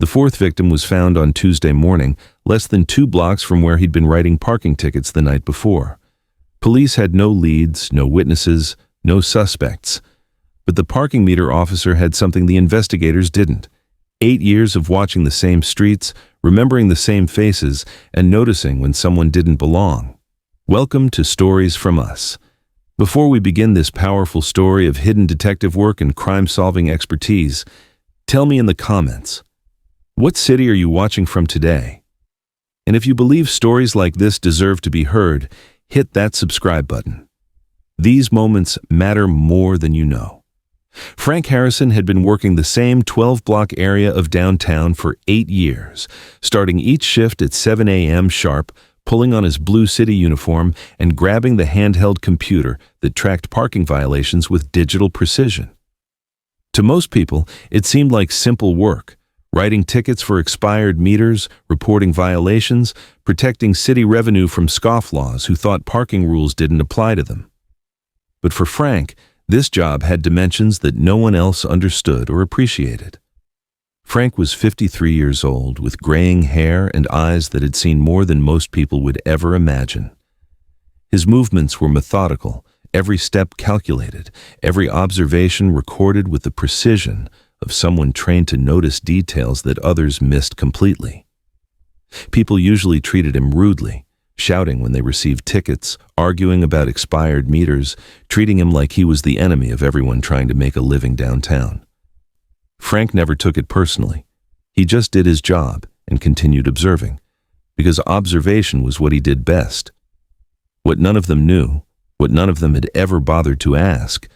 The fourth victim was found on Tuesday morning, less than 2 blocks from where he'd been writing parking tickets the night before. Police had no leads, no witnesses, no suspects. But the parking meter officer had something the investigators didn't. 8 years of watching the same streets, remembering the same faces, and noticing when someone didn't belong. Welcome to Stories from Us. Before we begin this powerful story of hidden detective work and crime-solving expertise, tell me in the comments, what city are you watching from today? And if you believe stories like this deserve to be heard, hit that subscribe button. These moments matter more than you know. Frank Harrison had been working the same 12-block area of downtown for 8 years, starting each shift at 7 a.m. sharp, pulling on his blue city uniform and grabbing the handheld computer that tracked parking violations with digital precision. To most people, it seemed like simple work, writing tickets for expired meters, reporting violations, protecting city revenue from scofflaws who thought parking rules didn't apply to them. But for Frank, this job had dimensions that no one else understood or appreciated. Frank was 53 years old, with graying hair and eyes that had seen more than most people would ever imagine. His movements were methodical, every step calculated, every observation recorded with the precision of someone trained to notice details that others missed completely. People usually treated him rudely, shouting when they received tickets, arguing about expired meters, treating him like he was the enemy of everyone trying to make a living downtown. Frank never took it personally. He just did his job and continued observing, because observation was what he did best. What none of them knew, what none of them had ever bothered to ask,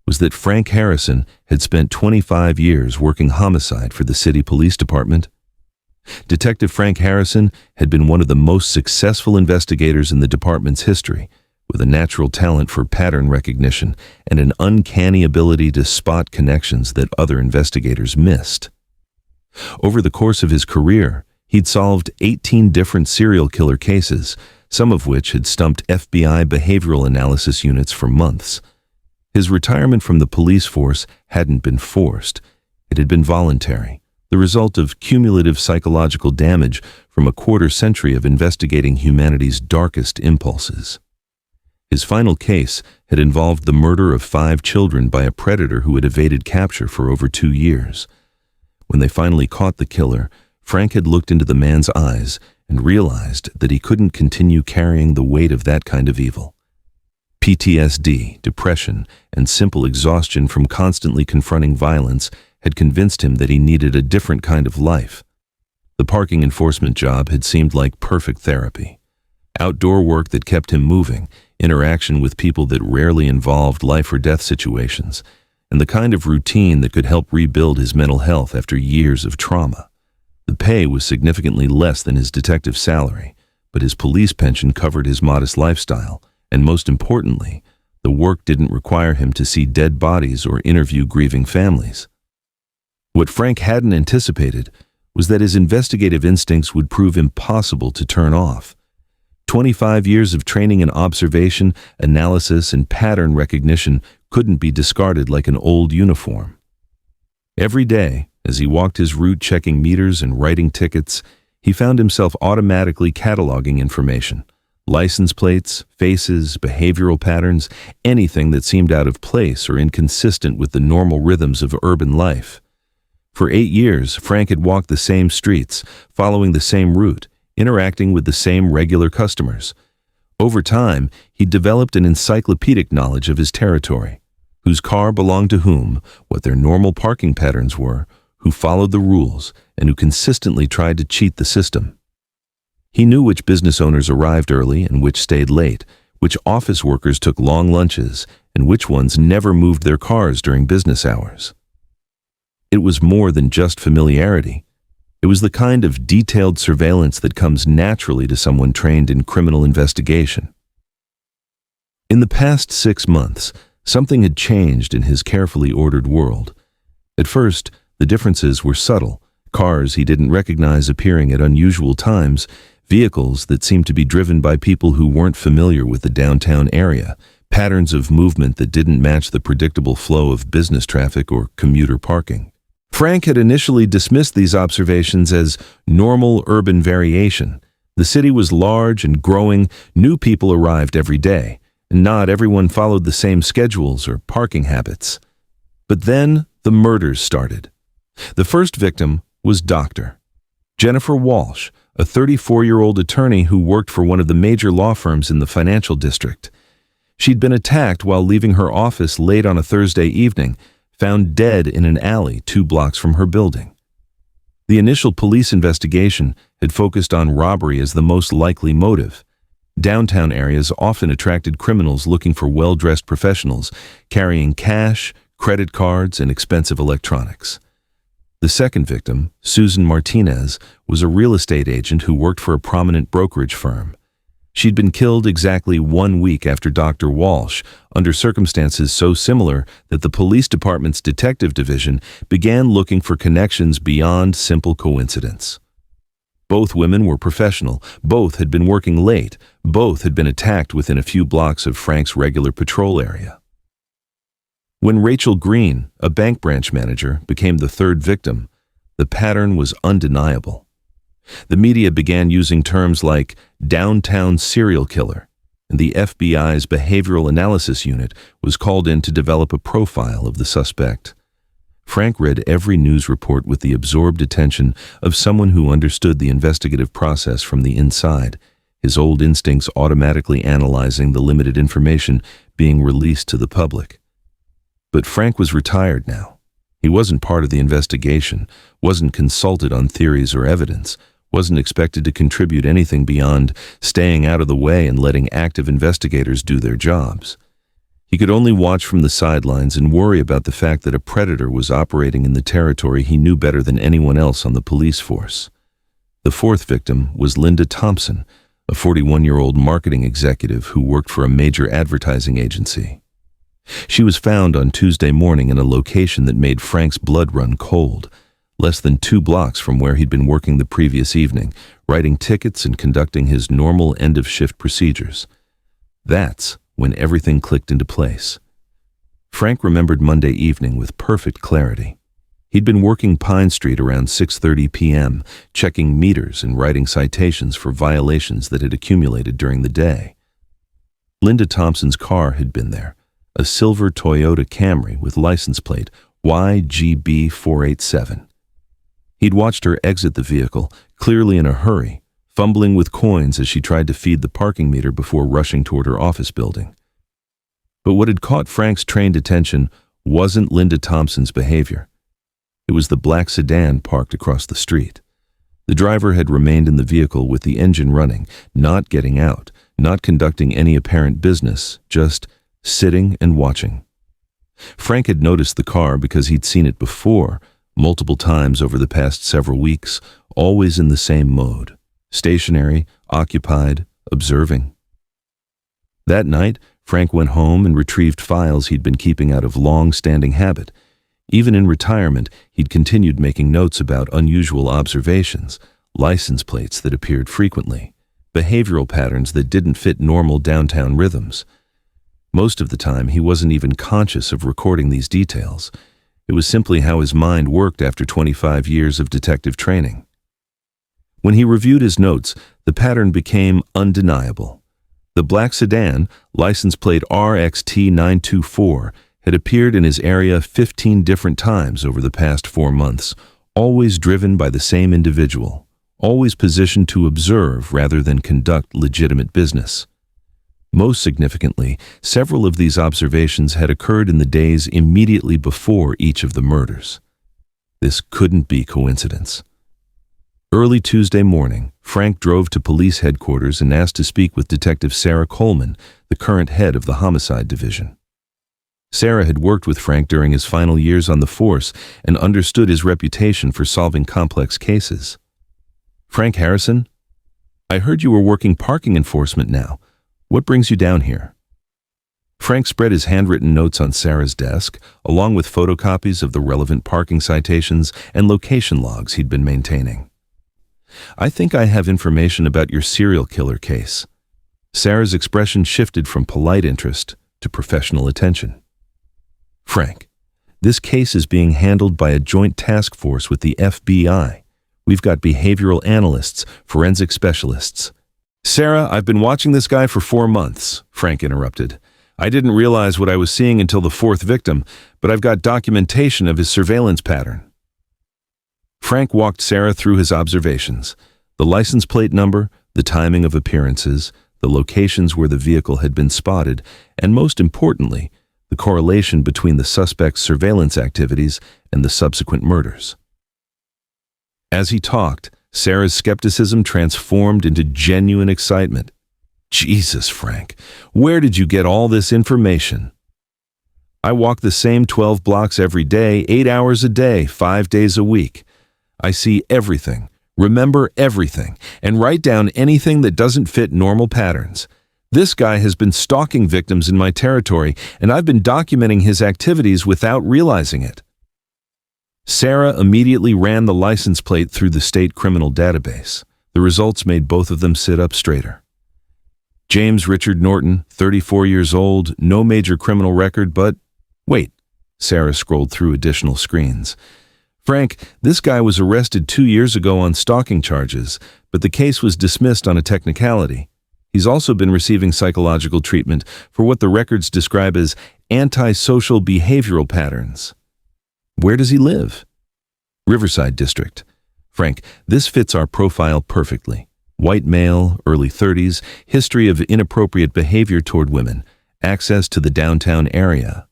was that Frank Harrison had spent 25 years working homicide for the city police department. Detective Frank Harrison had been one of the most successful investigators in the department's history, with a natural talent for pattern recognition and an uncanny ability to spot connections that other investigators missed. Over the course of his career, he'd solved 18 different serial killer cases, some of which had stumped FBI behavioral analysis units for months. His retirement from the police force hadn't been forced. It had been voluntary, the result of cumulative psychological damage from a quarter-century of investigating humanity's darkest impulses. His final case had involved the murder of 5 children by a predator who had evaded capture for over 2 years. When they finally caught the killer, Frank had looked into the man's eyes and realized that he couldn't continue carrying the weight of that kind of evil. PTSD, depression, and simple exhaustion from constantly confronting violence had convinced him that he needed a different kind of life. The parking enforcement job had seemed like perfect therapy. Outdoor work that kept him moving, interaction with people that rarely involved life or death situations, and the kind of routine that could help rebuild his mental health after years of trauma. The pay was significantly less than his detective salary, but his police pension covered his modest lifestyle, and most importantly, the work didn't require him to see dead bodies or interview grieving families. What Frank hadn't anticipated was that his investigative instincts would prove impossible to turn off. 25 years of training in observation, analysis, and pattern recognition couldn't be discarded like an old uniform. Every day, as he walked his route checking meters and writing tickets, he found himself automatically cataloging information. License plates, faces, behavioral patterns, anything that seemed out of place or inconsistent with the normal rhythms of urban life. For 8 years, Frank had walked the same streets, following the same route, interacting with the same regular customers. Over time, he developed an encyclopedic knowledge of his territory, whose car belonged to whom, what their normal parking patterns were, who followed the rules, and who consistently tried to cheat the system. He knew which business owners arrived early and which stayed late, which office workers took long lunches, and which ones never moved their cars during business hours. It was more than just familiarity. It was the kind of detailed surveillance that comes naturally to someone trained in criminal investigation. In the past 6 months, something had changed in his carefully ordered world. At first, the differences were subtle, cars he didn't recognize appearing at unusual times, vehicles that seemed to be driven by people who weren't familiar with the downtown area, patterns of movement that didn't match the predictable flow of business traffic or commuter parking. Frank had initially dismissed these observations as normal urban variation. The city was large and growing, new people arrived every day, and not everyone followed the same schedules or parking habits. But then the murders started. The first victim was Dr. Jennifer Walsh, a 34-year-old attorney who worked for one of the major law firms in the financial district. She'd been attacked while leaving her office late on a Thursday evening, found dead in an alley 2 blocks from her building. The initial police investigation had focused on robbery as the most likely motive. Downtown areas often attracted criminals looking for well-dressed professionals, carrying cash, credit cards, and expensive electronics. The second victim, Susan Martinez, was a real estate agent who worked for a prominent brokerage firm. She'd been killed exactly 1 week after Dr. Walsh, under circumstances so similar that the police department's detective division began looking for connections beyond simple coincidence. Both women were professional, both had been working late, both had been attacked within a few blocks of Frank's regular patrol area. When Rachel Green, a bank branch manager, became the third victim, the pattern was undeniable. The media began using terms like downtown serial killer, and the FBI's Behavioral Analysis Unit was called in to develop a profile of the suspect. Frank read every news report with the absorbed attention of someone who understood the investigative process from the inside, his old instincts automatically analyzing the limited information being released to the public. But Frank was retired now. He wasn't part of the investigation, wasn't consulted on theories or evidence, wasn't expected to contribute anything beyond staying out of the way and letting active investigators do their jobs. He could only watch from the sidelines and worry about the fact that a predator was operating in the territory he knew better than anyone else on the police force. The fourth victim was Linda Thompson, a 41-year-old marketing executive who worked for a major advertising agency. She was found on Tuesday morning in a location that made Frank's blood run cold, less than 2 blocks from where he'd been working the previous evening, writing tickets and conducting his normal end-of-shift procedures. That's when everything clicked into place. Frank remembered Monday evening with perfect clarity. He'd been working Pine Street around 6:30 p.m., checking meters and writing citations for violations that had accumulated during the day. Linda Thompson's car had been there, a silver Toyota Camry with license plate YGB487. He'd watched her exit the vehicle, clearly in a hurry, fumbling with coins as she tried to feed the parking meter before rushing toward her office building. But what had caught Frank's trained attention wasn't Linda Thompson's behavior. It was the black sedan parked across the street. The driver had remained in the vehicle with the engine running, not getting out, not conducting any apparent business, just sitting and watching. Frank had noticed the car because he'd seen it before, multiple times over the past several weeks, always in the same mode, stationary, occupied, observing. That night, Frank went home and retrieved files he'd been keeping out of long-standing habit. Even in retirement, he'd continued making notes about unusual observations, license plates that appeared frequently, behavioral patterns that didn't fit normal downtown rhythms. Most of the time, he wasn't even conscious of recording these details. It was simply how his mind worked after 25 years of detective training. When he reviewed his notes, the pattern became undeniable. The black sedan, license plate RXT924, had appeared in his area 15 different times over the past 4 months, always driven by the same individual, always positioned to observe rather than conduct legitimate business. Most significantly, several of these observations had occurred in the days immediately before each of the murders. This couldn't be coincidence. Early Tuesday morning, Frank drove to police headquarters and asked to speak with Detective Sarah Coleman, the current head of the homicide division. Sarah had worked with Frank during his final years on the force and understood his reputation for solving complex cases. "Frank Harrison, I heard you were working parking enforcement now. What brings you down here?" Frank spread his handwritten notes on Sarah's desk, along with photocopies of the relevant parking citations and location logs he'd been maintaining. "I think I have information about your serial killer case." Sarah's expression shifted from polite interest to professional attention. "Frank, This case is being handled by a joint task force with the FBI. We've got behavioral analysts, forensic specialists." "Sarah, I've been watching this guy for 4 months," Frank interrupted. "I didn't realize what I was seeing until the 4th victim, but I've got documentation of his surveillance pattern." Frank walked Sarah through his observations: the license plate number, the timing of appearances, the locations where the vehicle had been spotted, and most importantly, the correlation between the suspect's surveillance activities and the subsequent murders. As he talked, Sarah's skepticism transformed into genuine excitement. "Jesus, Frank, where did you get all this information?" "I walk the same 12 blocks every day, 8 hours a day, 5 days a week. I see everything, remember everything, and write down anything that doesn't fit normal patterns. This guy has been stalking victims in my territory, and I've been documenting his activities without realizing it." Sarah immediately ran the license plate through the state criminal database. The results made both of them sit up straighter. James Richard Norton, 34 years old, no major criminal record, but... Wait, Sarah scrolled through additional screens. "Frank, this guy was arrested 2 years ago on stalking charges, but the case was dismissed on a technicality. He's also been receiving psychological treatment for what the records describe as antisocial behavioral patterns." "Where does he live?" "Riverside District. Frank, this fits our profile perfectly. White male, early 30s, history of inappropriate behavior toward women, access to the downtown area."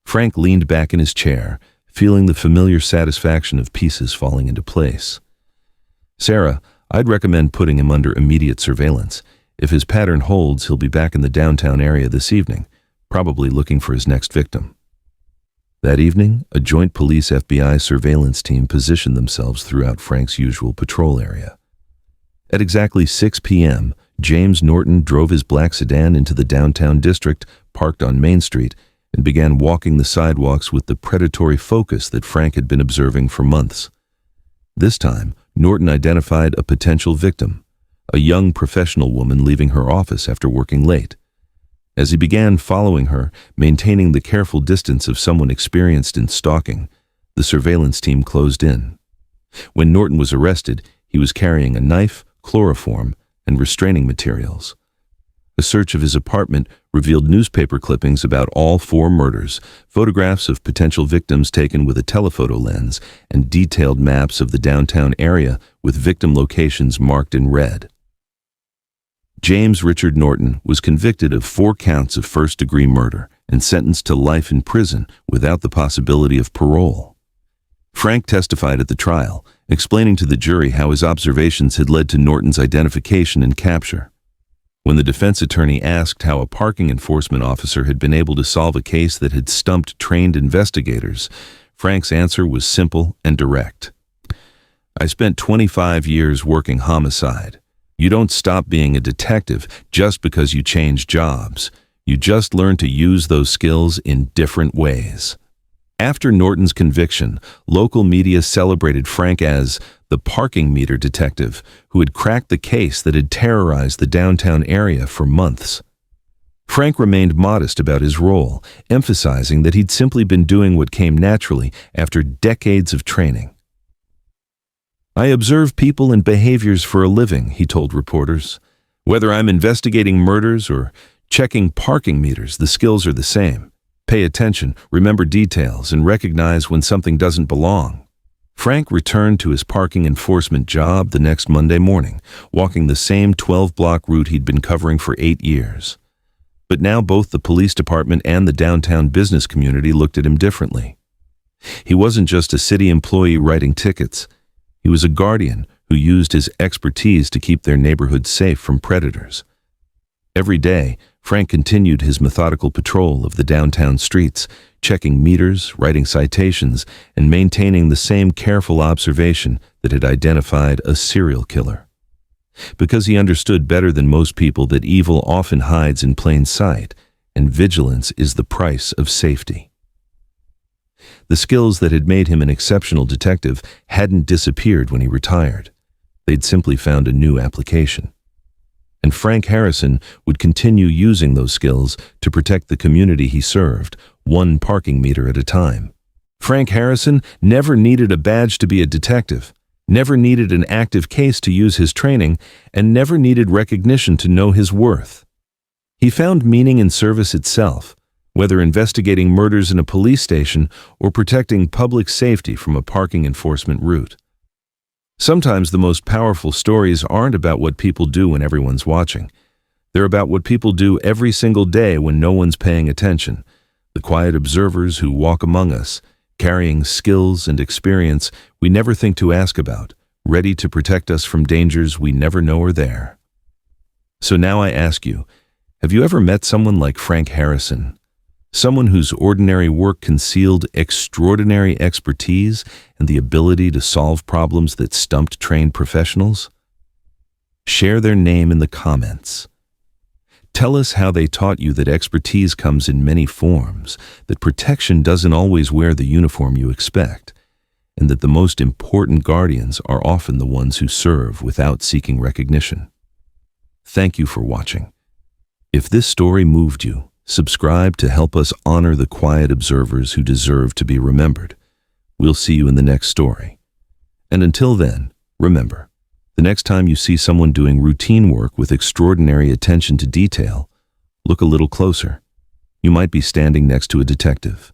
Frank leaned back in his chair, feeling the familiar satisfaction of pieces falling into place. "Sarah, I'd recommend putting him under immediate surveillance. If his pattern holds, he'll be back in the downtown area this evening, probably looking for his next victim." That evening, a joint police-FBI surveillance team positioned themselves throughout Frank's usual patrol area. At exactly 6 p.m., James Norton drove his black sedan into the downtown district, parked on Main Street, and began walking the sidewalks with the predatory focus that Frank had been observing for months. This time, Norton identified a potential victim, a young professional woman leaving her office after working late. As he began following her, maintaining the careful distance of someone experienced in stalking, the surveillance team closed in. When Norton was arrested, he was carrying a knife, chloroform, and restraining materials. A search of his apartment revealed newspaper clippings about all 4 murders, photographs of potential victims taken with a telephoto lens, and detailed maps of the downtown area with victim locations marked in red. James Richard Norton was convicted of 4 counts of first-degree murder and sentenced to life in prison without the possibility of parole. Frank testified at the trial, explaining to the jury how his observations had led to Norton's identification and capture. When the defense attorney asked how a parking enforcement officer had been able to solve a case that had stumped trained investigators, Frank's answer was simple and direct. "I spent 25 years working homicide. You don't stop being a detective just because you change jobs. You just learn to use those skills in different ways." After Norton's conviction, local media celebrated Frank as the parking meter detective who had cracked the case that had terrorized the downtown area for months. Frank remained modest about his role, emphasizing that he'd simply been doing what came naturally after decades of training. "I observe people and behaviors for a living," he told reporters. "Whether I'm investigating murders or checking parking meters, the skills are the same. Pay attention, remember details, and recognize when something doesn't belong." Frank returned to his parking enforcement job the next Monday morning, walking the same 12-block route he'd been covering for 8 years. But now both the police department and the downtown business community looked at him differently. He wasn't just a city employee writing tickets. He was a guardian who used his expertise to keep their neighborhood safe from predators. Every day, Frank continued his methodical patrol of the downtown streets, checking meters, writing citations, and maintaining the same careful observation that had identified a serial killer. Because he understood better than most people that evil often hides in plain sight, and vigilance is the price of safety. The skills that had made him an exceptional detective hadn't disappeared when he retired. They'd simply found a new application. And Frank Harrison would continue using those skills to protect the community he served, one parking meter at a time. Frank Harrison never needed a badge to be a detective, never needed an active case to use his training, and never needed recognition to know his worth. He found meaning in service itself, whether investigating murders in a police station or protecting public safety from a parking enforcement route. Sometimes the most powerful stories aren't about what people do when everyone's watching. They're about what people do every single day when no one's paying attention. The quiet observers who walk among us, carrying skills and experience we never think to ask about, ready to protect us from dangers we never know are there. So now I ask you, have you ever met someone like Frank Harrison? Someone whose ordinary work concealed extraordinary expertise and the ability to solve problems that stumped trained professionals? Share their name in the comments. Tell us how they taught you that expertise comes in many forms, that protection doesn't always wear the uniform you expect, and that the most important guardians are often the ones who serve without seeking recognition. Thank you for watching. If this story moved you, subscribe to help us honor the quiet observers who deserve to be remembered. We'll see you in the next story. And until then, remember, the next time you see someone doing routine work with extraordinary attention to detail, look a little closer. You might be standing next to a detective.